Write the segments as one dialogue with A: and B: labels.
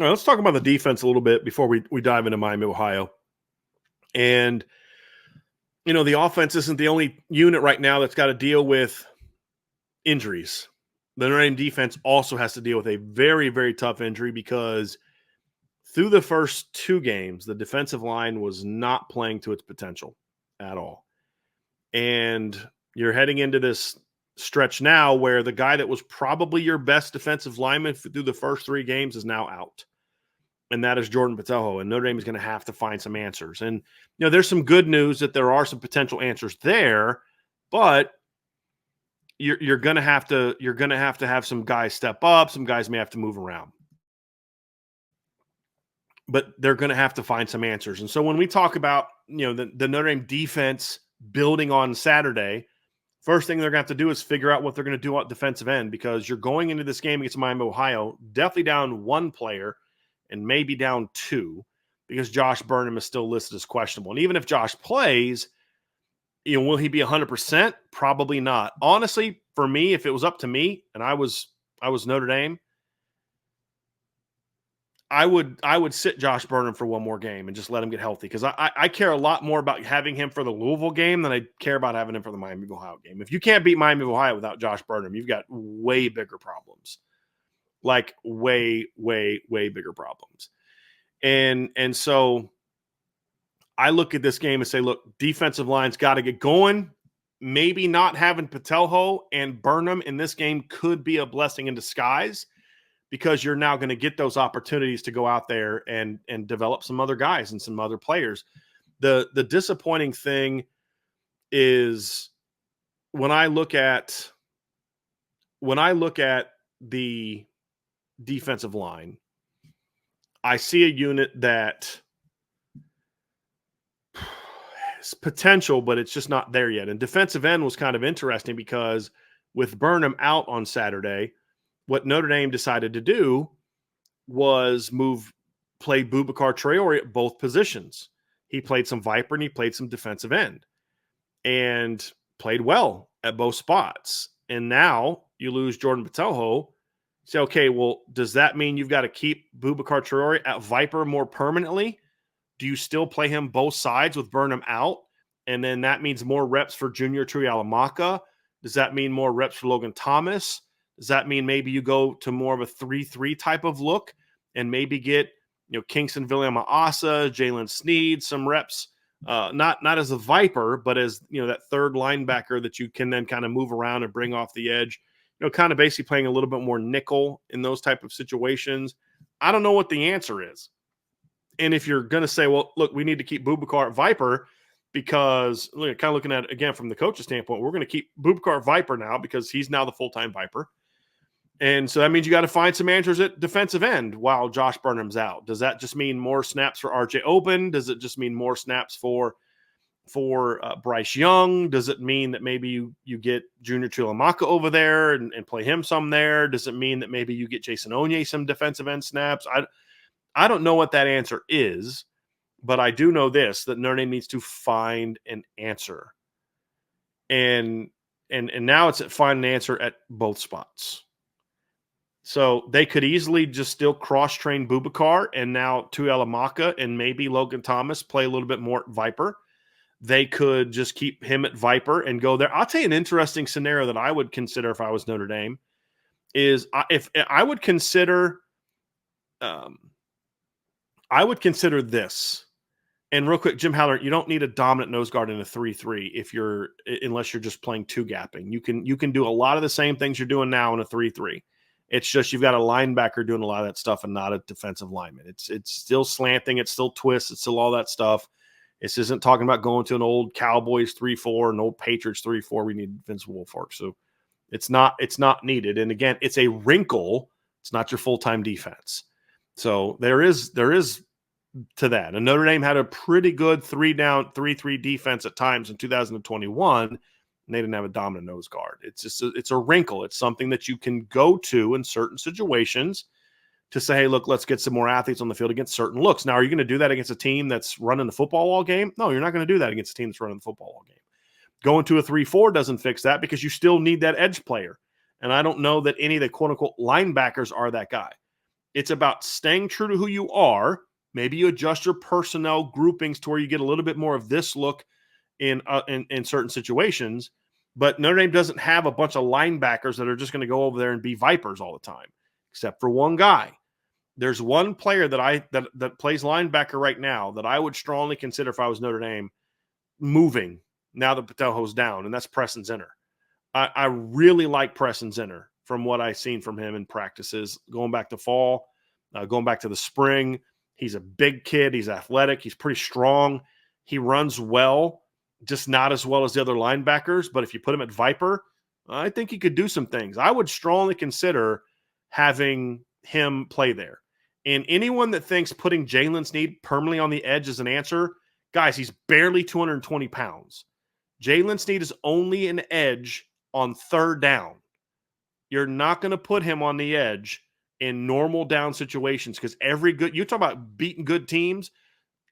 A: All right, let's talk about the defense a little bit before we dive into Miami, Ohio. And, the offense isn't the only unit right now that's got to deal with injuries. The Notre Dame defense also has to deal with a very, very tough injury because through the first two games, the defensive line was not playing to its potential at all. And you're heading into this stretch now where the guy that was probably your best defensive lineman through the first three games is now out. And that is Jordan Botelho. And Notre Dame is going to have to find some answers. And, there's some good news that there are some potential answers there, but you're going to have to have some guys step up. Some guys may have to move around. But they're going to have to find some answers. And so when we talk about, the Notre Dame defense building on Saturday, first thing they're going to have to do is figure out what they're going to do at defensive end, because you're going into this game against Miami, Ohio, definitely down one player and maybe down two, because Josh Burnham is still listed as questionable. And even if Josh plays, will he be 100%? Probably not. Honestly, for me, if it was up to me and I was Notre Dame, I would sit Josh Burnham for one more game and just let him get healthy, because I care a lot more about having him for the Louisville game than I care about having him for the Miami of Ohio game. If you can't beat Miami of Ohio without Josh Burnham, you've got way bigger problems, like way, way, way bigger problems. And so I look at this game and say, look, defensive line's got to get going. Maybe not having Botelho and Burnham in this game could be a blessing in disguise, because you're now going to get those opportunities to go out there and develop some other guys and some other players. The disappointing thing is when I look at the defensive line, I see a unit that has potential, but it's just not there yet. And defensive end was kind of interesting because with Burnham out on Saturday, what Notre Dame decided to do was play Boubacar Traore at both positions. He played some Viper and he played some defensive end and played well at both spots. And now you lose Jordan Botelho. Say, okay, well, does that mean you've got to keep Boubacar Traore at Viper more permanently? Do you still play him both sides with Burnham out? And then that means more reps for Junior Tuihalamaka. Does that mean more reps for Logan Thomas? Does that mean maybe you go to more of a 3-3 type of look and maybe get, Kingston Viliama-Asa, Jalen Sneed, some reps, not as a Viper, but as, that third linebacker that you can then kind of move around and bring off the edge, kind of basically playing a little bit more nickel in those type of situations. I don't know what the answer is. And if you're going to say, well, look, we need to keep Boubacar at Viper because, kind of looking at it again from the coach's standpoint, we're going to keep Boubacar at Viper now because he's now the full-time Viper. And so that means you got to find some answers at defensive end while Josh Burnham's out. Does that just mean more snaps for RJ Open? Does it just mean more snaps for Bryce Young? Does it mean that maybe you get Junior Tuihalamaka over there and play him some there? Does it mean that maybe you get Jason Onye some defensive end snaps? I don't know what that answer is, but I do know this, that Notre Dame needs to find an answer. And now it's at find an answer at both spots. So they could easily just still cross-train Boubacar and now Tuihalamaka and maybe Logan Thomas play a little bit more Viper. They could just keep him at Viper and go there. I'll tell you an interesting scenario that I would consider if I was Notre Dame is if I would consider this. And real quick, Jim Haller, you don't need a dominant nose guard in a 3-3 unless you're just playing two gapping. You can do a lot of the same things you're doing now in a 3-3. It's just you've got a linebacker doing a lot of that stuff and not a defensive lineman. It's still slanting, it's still twists, it's still all that stuff. This isn't talking about going to an old Cowboys 3-4, an old Patriots 3-4. We need Vince Wilfork. So it's not needed. And again, it's a wrinkle. It's not your full-time defense. So there is to that. And Notre Dame had a pretty good 3-3 defense at times in 2021. And they didn't have a dominant nose guard. It's a wrinkle. It's something that you can go to in certain situations to say, hey, look, let's get some more athletes on the field against certain looks. Now, are you going to do that against a team that's running the football all game? No, you're not going to do that against a team that's running the football all game. Going to a 3-4 doesn't fix that because you still need that edge player. And I don't know that any of the quote-unquote linebackers are that guy. It's about staying true to who you are. Maybe you adjust your personnel groupings to where you get a little bit more of this look in certain situations. But Notre Dame doesn't have a bunch of linebackers that are just going to go over there and be vipers all the time, except for one guy. There's one player that plays linebacker right now that I would strongly consider if I was Notre Dame moving now that Patelho's down, and that's Preston Zinner. I really like Preston Zinner from what I've seen from him in practices going back to fall, going back to the spring. He's a big kid. He's athletic. He's pretty strong. He runs well, just not as well as the other linebackers. But if you put him at Viper, I think he could do some things. I would strongly consider having him play there. And anyone that thinks putting Jalen Sneed permanently on the edge is an answer, guys, he's barely 220 pounds. Jalen Sneed is only an edge on third down. You're not going to put him on the edge in normal down situations because you talk about beating good teams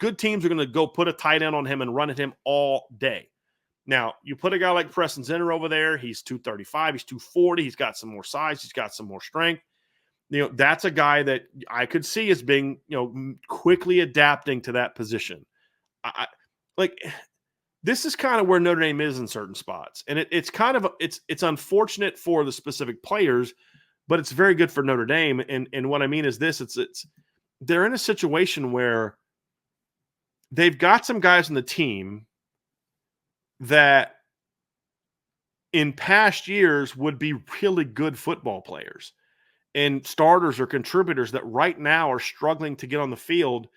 A: are going to go put a tight end on him and run at him all day. Now, you put a guy like Preston Zinner over there, he's 235, he's 240, he's got some more size, he's got some more strength. That's a guy that I could see as being, quickly adapting to that position. This is kind of where Notre Dame is in certain spots. And it's unfortunate for the specific players, but it's very good for Notre Dame. And what I mean is this, they're in a situation where they've got some guys on the team that in past years would be really good football players and starters or contributors that right now are struggling to get on the field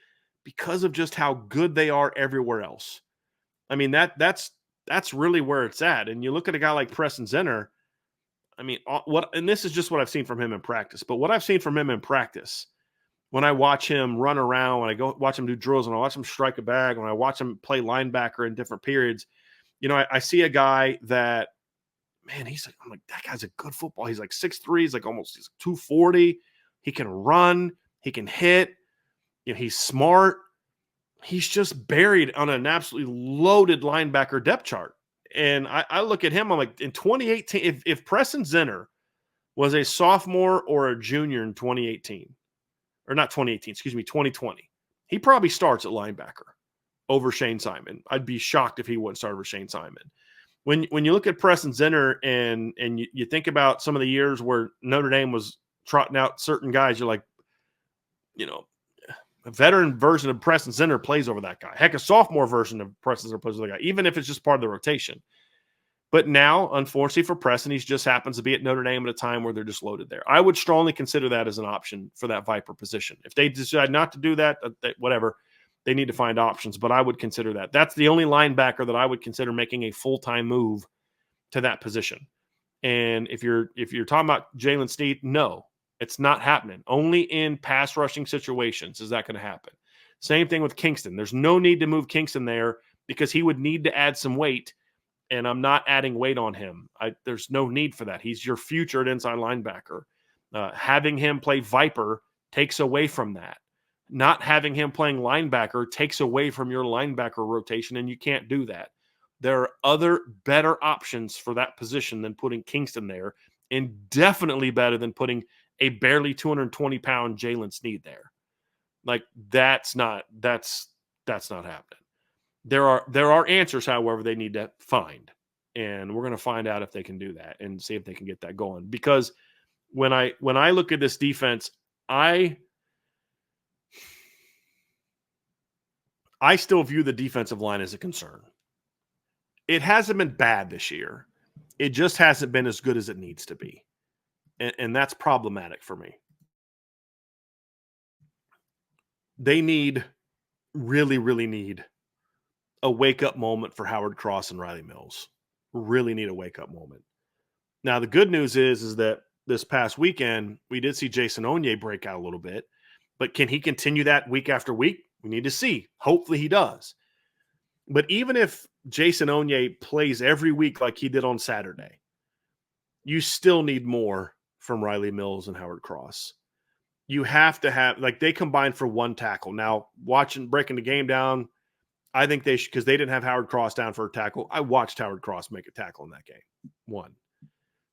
A: because of just how good they are everywhere else. I mean, that's really where it's at. And you look at a guy like Preston Zinner, I mean, and this is just what I've seen from him in practice, but what I've seen from him in practice, when I watch him run around, when I go watch him do drills, when I watch him strike a bag, when I watch him play linebacker in different periods, I see a guy that, man, I'm like, that guy's a good football. He's like 6'3", he's 240. He can run, he can hit, he's smart. He's just buried on an absolutely loaded linebacker depth chart. And I look at him, I'm like, in 2018, if Preston Zinner was a sophomore or a junior in 2018, or not 2018, excuse me, 2020, he probably starts at linebacker over Shane Simon. I'd be shocked if he wouldn't start over Shane Simon. When you look at Preston Zinner and you think about some of the years where Notre Dame was trotting out certain guys, you're like, a veteran version of Preston Zinner plays over that guy. Heck, a sophomore version of Preston Zinner plays over that guy, even if it's just part of the rotation. But now, unfortunately for Preston, he just happens to be at Notre Dame at a time where they're just loaded there. I would strongly consider that as an option for that Viper position. If they decide not to do that, whatever, they need to find options. But I would consider that. That's the only linebacker that I would consider making a full-time move to that position. And if you're talking about Jalen Sneed, no. It's not happening. Only in pass rushing situations is that going to happen. Same thing with Kingston. There's no need to move Kingston there because he would need to add some weight, and I'm not adding weight on him. There's no need for that. He's your future at inside linebacker. Having him play Viper takes away from that. Not having him playing linebacker takes away from your linebacker rotation, and you can't do that. There are other better options for that position than putting Kingston there, and definitely better than putting a barely 220-pound Jalen Sneed there. Like, that's not happening. There are answers, however, they need to find. And we're going to find out if they can do that and see if they can get that going. Because when I look at this defense, I still view the defensive line as a concern. It hasn't been bad this year. It just hasn't been as good as it needs to be. And that's problematic for me. They really, really need a wake-up moment for Howard Cross and Riley Mills. Really need a wake-up moment. Now, the good news is that this past weekend, we did see Jason Onye break out a little bit. But can he continue that week after week? We need to see. Hopefully he does. But even if Jason Onye plays every week like he did on Saturday, you still need more from Riley Mills and Howard Cross. You have to have, they combined for one tackle. Now, breaking the game down, I think they should, because they didn't have Howard Cross down for a tackle. I watched Howard Cross make a tackle in that game. One.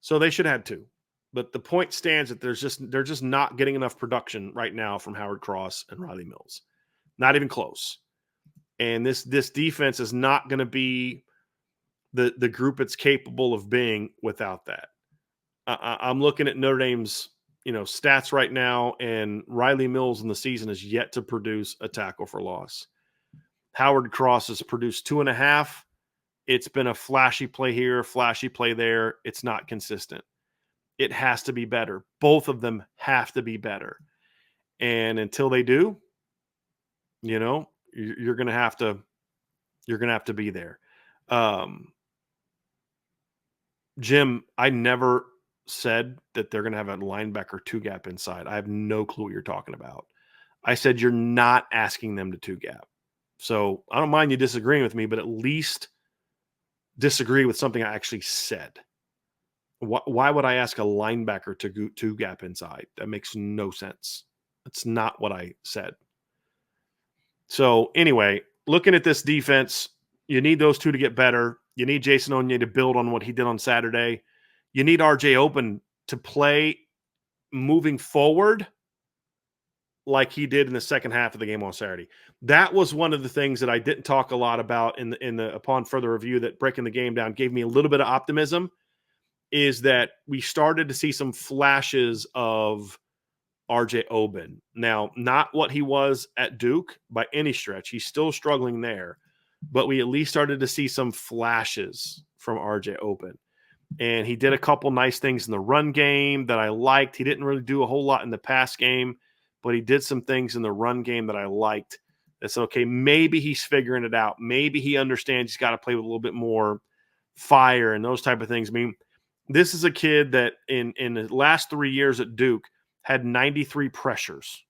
A: So they should have had two. But the point stands that they're just not getting enough production right now from Howard Cross and Riley Mills. Not even close. And this defense is not going to be the group it's capable of being without that. I'm looking at Notre Dame's stats right now, and Riley Mills in the season has yet to produce a tackle for loss. Howard Cross has produced 2.5. It's been a flashy play here, flashy play there. It's not consistent. It has to be better. Both of them have to be better. And until they do, you're going to have to be there. Jim, I never said that they're going to have a linebacker two gap inside. I have no clue what you're talking about. I said you're not asking them to two gap. So I don't mind you disagreeing with me, but at least disagree with something I actually said. Why would I ask a linebacker to go two gap inside? That makes no sense. That's not what I said. So anyway, looking at this defense, you need those two to get better. You need Jason Onye to build on what he did on Saturday. You need RJ Open to play moving forward like he did in the second half of the game on Saturday. That was one of the things that I didn't talk a lot about in the upon further review, that breaking the game down gave me a little bit of optimism, is that we started to see some flashes of RJ Oben. Now, not what he was at Duke by any stretch. He's still struggling there, but we at least started to see some flashes from RJ Oben. And he did a couple nice things in the run game that I liked. He didn't really do a whole lot in the pass game, but he did some things in the run game that I liked. That's okay. Maybe he's figuring it out. Maybe he understands he's got to play with a little bit more fire and those type of things. I mean, this is a kid that in the last 3 years at Duke had 93 pressures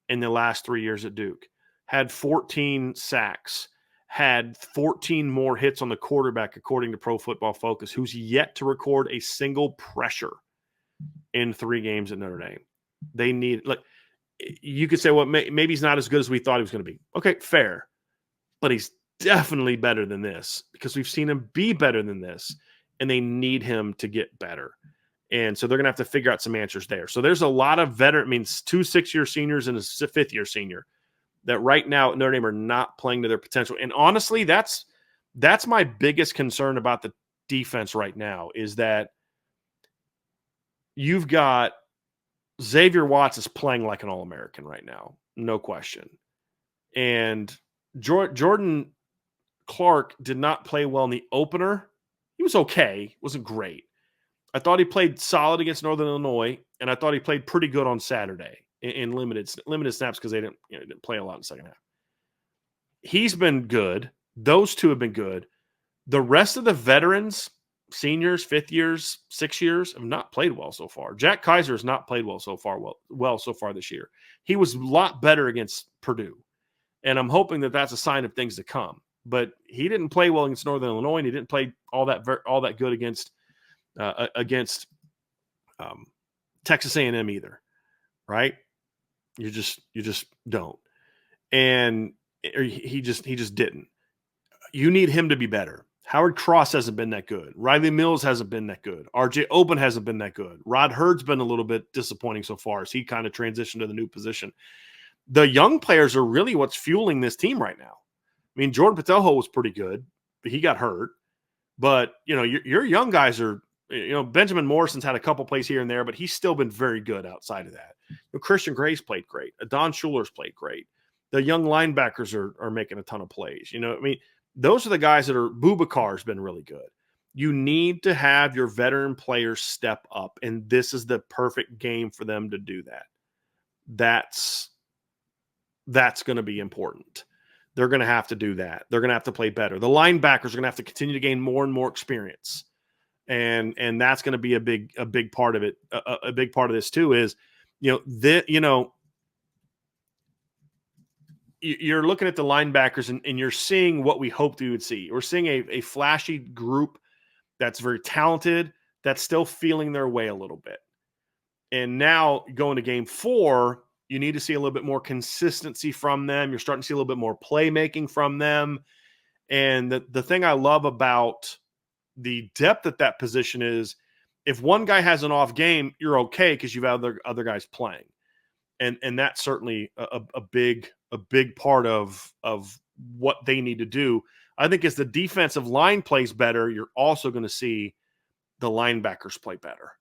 A: in the last 3 years at Duke, had 14 sacks, had 14 more hits on the quarterback, according to Pro Football Focus, who's yet to record a single pressure in 3 games at Notre Dame. They need, like, you could say, well, maybe he's not as good as we thought he was going to be. Okay, fair. But he's definitely better than this, because we've seen him be better than this, and they need him to get better. And so they're going to have to figure out some answers there. So there's a lot of veteran, 2 6-year seniors and a 5th-year senior that right now at Notre Dame are not playing to their potential. And honestly, that's my biggest concern about the defense right now, is that you've got Xavier Watts is playing like an All-American right now, no question. And Jordan Clark did not play well in the opener. He was okay. Wasn't great. I thought he played solid against Northern Illinois, and I thought he played pretty good on Saturday in limited snaps, because they didn't play a lot in the second half. He's been good. Those two have been good. The rest of the veterans, seniors, 5th years, 6 years, have not played well so far. Jack Kaiser has not played well so far this year. He was a lot better against Purdue, and I'm hoping that that's a sign of things to come. But he didn't play well against Northern Illinois, and he didn't play all that good against Texas A&M either, right? You just don't. And he just didn't. You need him to be better. Howard Cross hasn't been that good. Riley Mills hasn't been that good. RJ Oben hasn't been that good. Rod Hurd's been a little bit disappointing so far as he kind of transitioned to the new position. The young players are really what's fueling this team right now. I mean, Jordan Patelho was pretty good, but he got hurt. But, your young guys are, Benjamin Morrison's had a couple plays here and there, but he's still been very good outside of that. Christian Gray's played great. Don Schuler's played great. The young linebackers are making a ton of plays. Those are the guys that are – Boubacar's been really good. You need to have your veteran players step up, and this is the perfect game for them to do that. That's going to be important. They're going to have to do that. They're going to have to play better. The linebackers are going to have to continue to gain more and more experience. And that's going to be a big part of it. A big part of this too is, you're looking at the linebackers and you're seeing what we hoped we would see. We're seeing a flashy group that's very talented, that's still feeling their way a little bit. And now going to game 4, you need to see a little bit more consistency from them. You're starting to see a little bit more playmaking from them. And the thing I love about the depth at that position is if one guy has an off game, you're okay because you've other guys playing, and that's certainly a big part of what they need to do. I think as the defensive line plays better, you're also going to see the linebackers play better,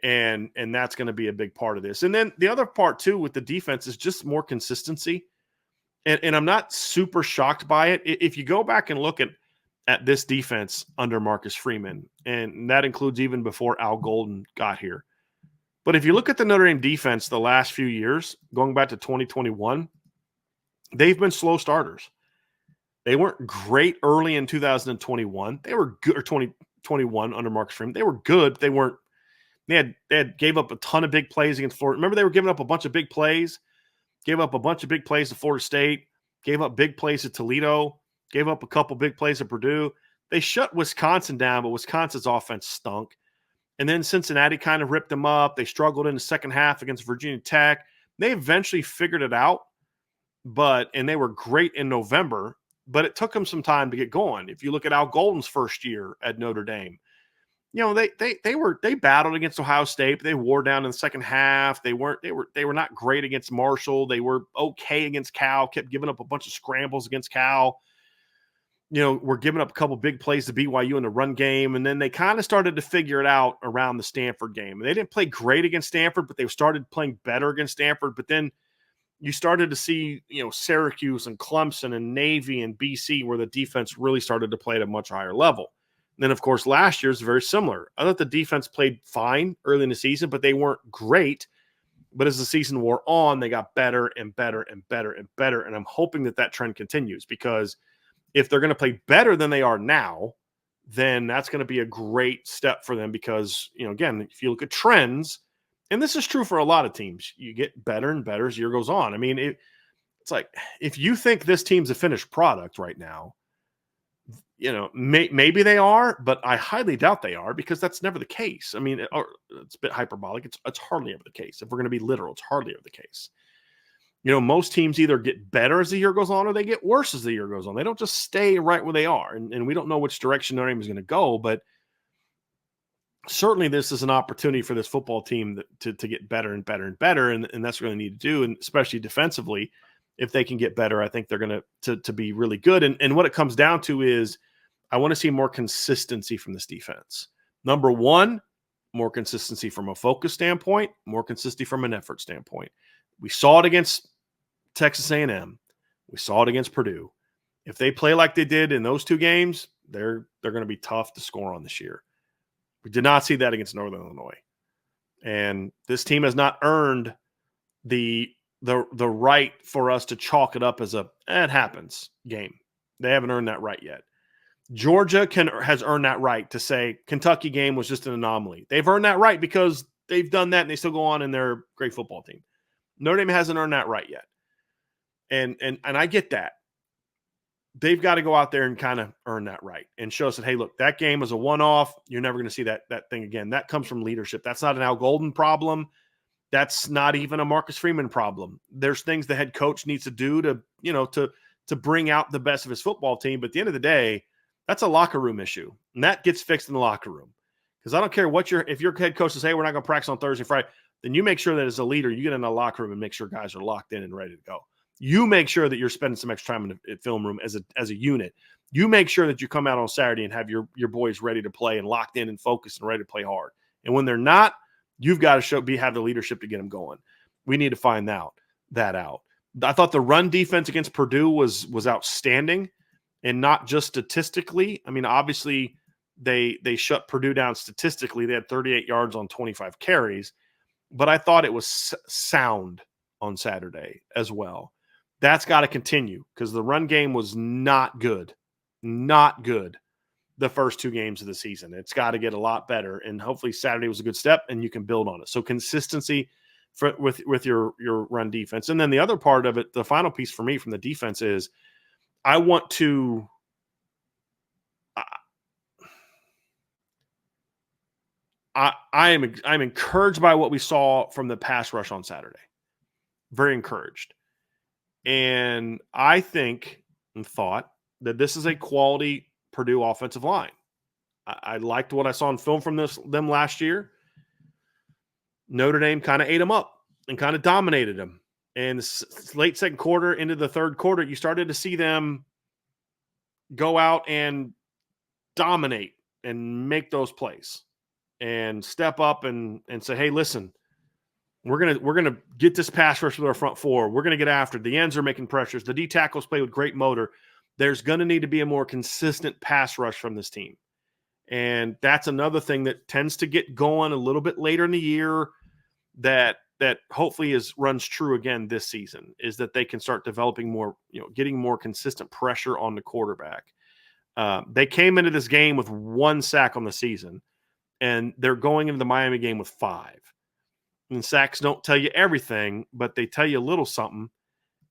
A: and that's going to be a big part of this. And then the other part too with the defense is just more consistency. And I'm not super shocked by it. If you go back and look at this defense under Marcus Freeman, and that includes even before Al Golden got here. But if you look at the Notre Dame defense the last few years, going back to 2021, they've been slow starters. They weren't great early in 2021. They were good, or 2021 under Marcus Freeman. They were good. They weren't. They had gave up a ton of big plays against Florida. Remember, they were giving up a bunch of big plays. Gave up a bunch of big plays to Florida State. Gave up big plays to Toledo. Gave up a couple big plays at Purdue. They shut Wisconsin down, but Wisconsin's offense stunk. And then Cincinnati kind of ripped them up. They struggled in the second half against Virginia Tech. They eventually figured it out, and they were great in November, but it took them some time to get going. If you look at Al Golden's first year at Notre Dame, they battled against Ohio State, but they wore down in the second half. They were not great against Marshall. They were okay against Cal, kept giving up a bunch of scrambles against Cal. We're giving up a couple big plays to BYU in the run game, and then they kind of started to figure it out around the Stanford game. And they didn't play great against Stanford, but they started playing better against Stanford. But then you started to see, Syracuse and Clemson and Navy and BC where the defense really started to play at a much higher level. And then, of course, last year's very similar. I thought the defense played fine early in the season, but they weren't great. But as the season wore on, they got better and better and better and better. And I'm hoping that trend continues, because if they're going to play better than they are now, then that's going to be a great step for them, because, again, if you look at trends, and this is true for a lot of teams, you get better and better as the year goes on. I mean, it's like, if you think this team's a finished product right now, maybe they are, but I highly doubt they are, because that's never the case. I mean, it's a bit hyperbolic. It's hardly ever the case. If we're going to be literal, it's hardly ever the case. Most teams either get better as the year goes on, or they get worse as the year goes on. They don't just stay right where they are. And we don't know which direction Notre Dame is going to go, but certainly this is an opportunity for this football team to get better and better and better. And that's what they need to do. And especially defensively, if they can get better, I think they're going to be really good. And what it comes down to is, I want to see more consistency from this defense. Number one, more consistency from a focus standpoint, more consistency from an effort standpoint. We saw it against Texas A&M. We saw it against Purdue. If they play like they did in those two games, they're going to be tough to score on this year. We did not see that against Northern Illinois. And this team has not earned the right for us to chalk it up as it happens game. They haven't earned that right yet. Georgia has earned that right to say Kentucky game was just an anomaly. They've earned that right because they've done that and they still go on and they're a great football team. Notre Dame hasn't earned that right yet. And I get that. They've got to go out there and kind of earn that right and show us that, hey, look, that game was a one-off. You're never going to see that thing again. That comes from leadership. That's not an Al Golden problem. That's not even a Marcus Freeman problem. There's things the head coach needs to do to bring out the best of his football team. But at the end of the day, that's a locker room issue. And that gets fixed in the locker room. Because I don't care if your head coach says, hey, we're not going to practice on Thursday, Friday, then you make sure that as a leader, you get in the locker room and make sure guys are locked in and ready to go. You make sure that you're spending some extra time in the film room as a unit. You make sure that you come out on Saturday and have your boys ready to play and locked in and focused and ready to play hard. And when they're not, you've got to have the leadership to get them going. We need to find that out. I thought the run defense against Purdue was outstanding, and not just statistically. I mean, obviously they shut Purdue down statistically. They had 38 yards on 25 carries, but I thought it was sound on Saturday as well. That's got to continue, because the run game was not good the first two games of the season. It's got to get a lot better, and hopefully Saturday was a good step and you can build on it. So consistency with your run defense. And then the other part of it, the final piece for me from the defense is, I'm encouraged by what we saw from the pass rush on Saturday. Very encouraged. And I think and thought that this is a quality Purdue offensive line. I liked what I saw in film from them last year. Notre Dame kind of ate them up and kind of dominated them. And late second quarter into the third quarter, you started to see them go out and dominate and make those plays and step up and say, hey, listen, we're gonna get this pass rush with our front four. We're gonna get after it. The ends are making pressures. The D tackles play with great motor. There's gonna need to be a more consistent pass rush from this team. And that's another thing that tends to get going a little bit later in the year that hopefully runs true again this season, is that they can start developing more, getting more consistent pressure on the quarterback. They came into this game with 1 sack on the season, and they're going into the Miami game with 5. And sacks don't tell you everything, but they tell you a little something.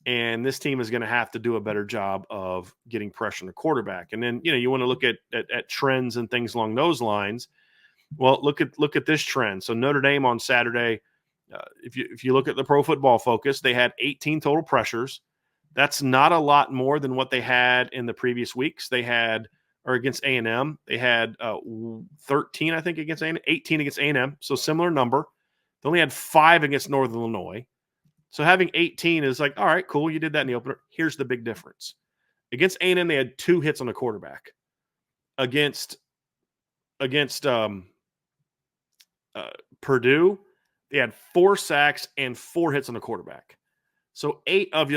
A: And this team is going to have to do a better job of getting pressure on the quarterback. And then, you want to look at trends and things along those lines. Well, look at this trend. So Notre Dame on Saturday, if you look at the Pro Football Focus, they had 18 total pressures. That's not a lot more than what they had in the previous weeks. They had, or against A&M, they had 13, I think, against A&M, 18 against A&M. So similar number. They only had 5 against Northern Illinois. So having 18 is like, all right, cool. You did that in the opener. Here's the big difference. Against A&M, they had 2 hits on the quarterback. Against Purdue, they had 4 sacks and 4 hits on the quarterback. So 8 of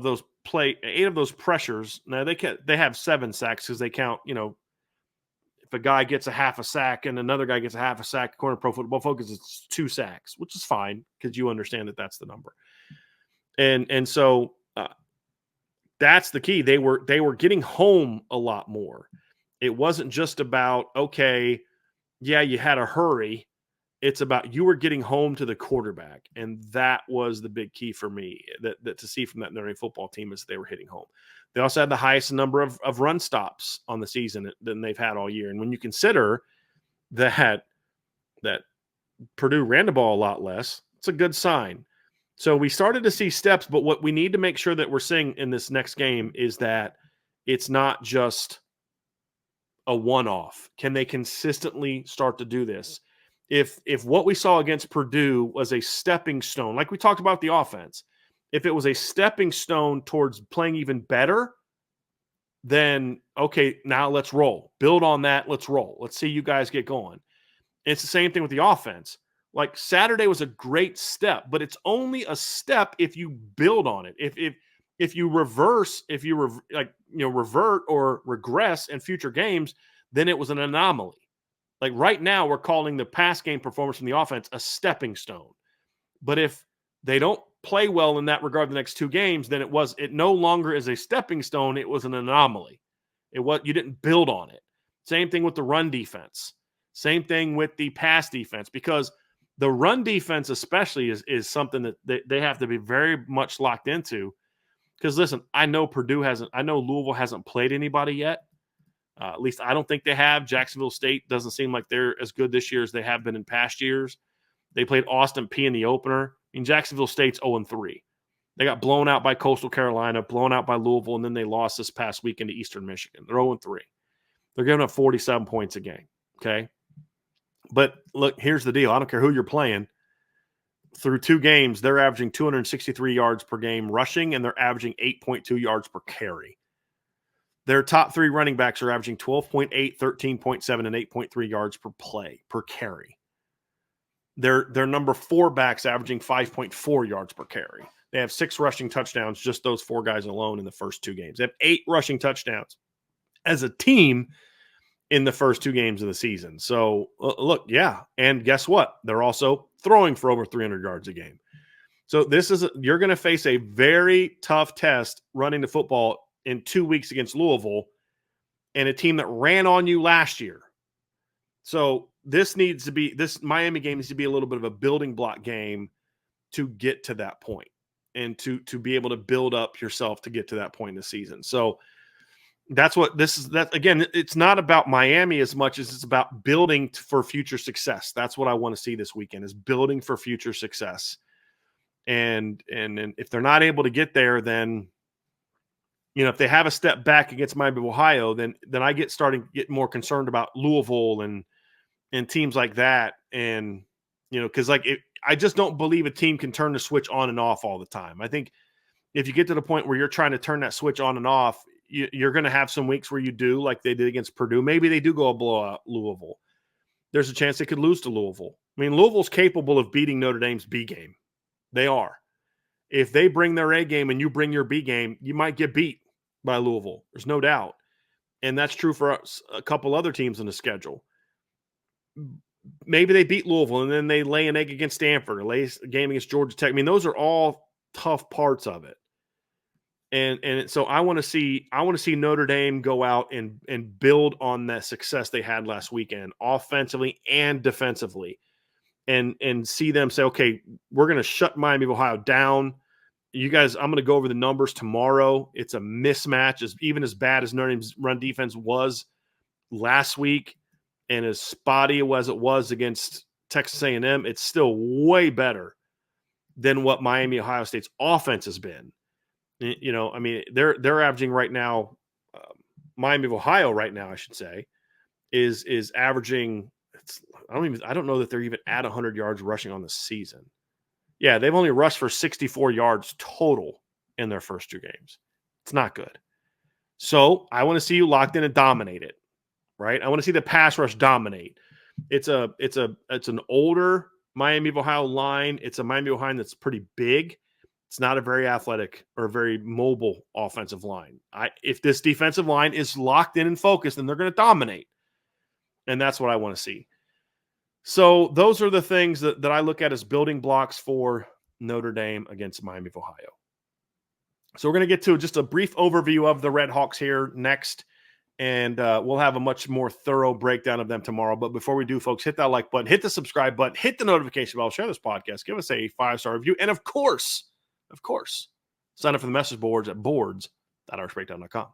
A: those pressures. Now they have 7 sacks because they count, if a guy gets a half a sack and another guy gets a half a sack, according to Pro Football Focus, it's 2 sacks, which is fine because you understand that that's the number. And so that's the key. They were getting home a lot more. It wasn't just about, okay, yeah, you had a hurry. It's about you were getting home to the quarterback, and that was the big key for me that to see from that Notre Dame football team is they were hitting home. They also had the highest number of run stops on the season than they've had all year. And when you consider that Purdue ran the ball a lot less, it's a good sign. So we started to see steps, but what we need to make sure that we're seeing in this next game is that it's not just a one-off. Can they consistently start to do this? If what we saw against Purdue was a stepping stone, like we talked about the offense, if it was a stepping stone towards playing even better, then okay, now let's roll. Build on that. Let's roll. Let's see you guys get going. And it's the same thing with the offense. Like Saturday was a great step, but it's only a step if you build on it. If you revert or regress in future games, then it was an anomaly. Like right now, we're calling the pass game performance from the offense a stepping stone. But if they don't play well in that regard the next 2 games, then it no longer is a stepping stone. It was an anomaly. You didn't build on it. Same thing with the run defense. Same thing with the pass defense, because the run defense especially is something that they have to be very much locked into. Because listen, I know Louisville hasn't played anybody yet. At least I don't think they have. Jacksonville State doesn't seem like they're as good this year as they have been in past years. They played Austin Peay in the opener. I mean, Jacksonville State's 0-3. They got blown out by Coastal Carolina, blown out by Louisville, and then they lost this past weekend to Eastern Michigan. They're 0-3. They're giving up 47 points a game, okay? But look, here's the deal. I don't care who you're playing. Through 2 games, they're averaging 263 yards per game rushing, and they're averaging 8.2 yards per carry. Their top 3 running backs are averaging 12.8, 13.7, and 8.3 yards per play, per carry. Their number 4 backs averaging 5.4 yards per carry. They have 6 rushing touchdowns, just those 4 guys alone in the first 2 games. They have 8 rushing touchdowns as a team in the first 2 games of the season. So, look, yeah. And guess what? They're also throwing for over 300 yards a game. So you're going to face a very tough test running the football in 2 weeks against Louisville and a team that ran on you last year. So this Miami game needs to be a little bit of a building block game to get to that point and to be able to build up yourself to get to that point in the season. So that's what this is. That again, it's not about Miami as much as it's about building for future success. That's what I want to see this weekend, is building for future success. And if they're not able to get there, then if they have a step back against Miami of Ohio, then I get more concerned about Louisville and teams like that. And, because I just don't believe a team can turn the switch on and off all the time. I think if you get to the point where you're trying to turn that switch on and off, you're going to have some weeks where you do, like they did against Purdue. Maybe they do go a blowout Louisville. There's a chance they could lose to Louisville. I mean, Louisville's capable of beating Notre Dame's B game. They are. If they bring their A game and you bring your B game, you might get beat by Louisville. There's no doubt. And that's true for a couple other teams in the schedule. Maybe they beat Louisville and then they lay an egg against Stanford or lay a game against Georgia Tech. I mean, those are all tough parts of it. And so I want to see Notre Dame go out and build on that success they had last weekend, offensively and defensively, and see them say, okay, we're going to shut Miami of Ohio down. You guys, I'm going to go over the numbers tomorrow. It's a mismatch, even as bad as Notre Dame's run defense was last week, and as spotty as it was against Texas A&M, it's still way better than what Miami Ohio State's offense has been. I mean, they're averaging right now, Miami of Ohio right now, I should say, is averaging. I don't know that they're even at 100 yards rushing on the season. Yeah, they've only rushed for 64 yards total in their first 2 games. It's not good. So I want to see you locked in and dominate it, right? I want to see the pass rush dominate. It's an older Miami of Ohio line. It's a Miami of Ohio that's pretty big. It's not a very athletic or very mobile offensive line. If this defensive line is locked in and focused, then they're going to dominate. And that's what I want to see. So those are the things that I look at as building blocks for Notre Dame against Miami of Ohio. So we're going to get to just a brief overview of the Red Hawks here next, and we'll have a much more thorough breakdown of them tomorrow. But before we do, folks, hit that like button, hit the subscribe button, hit the notification bell, share this podcast, give us a 5-star review, and of course, sign up for the message boards at boards.irishbreakdown.com.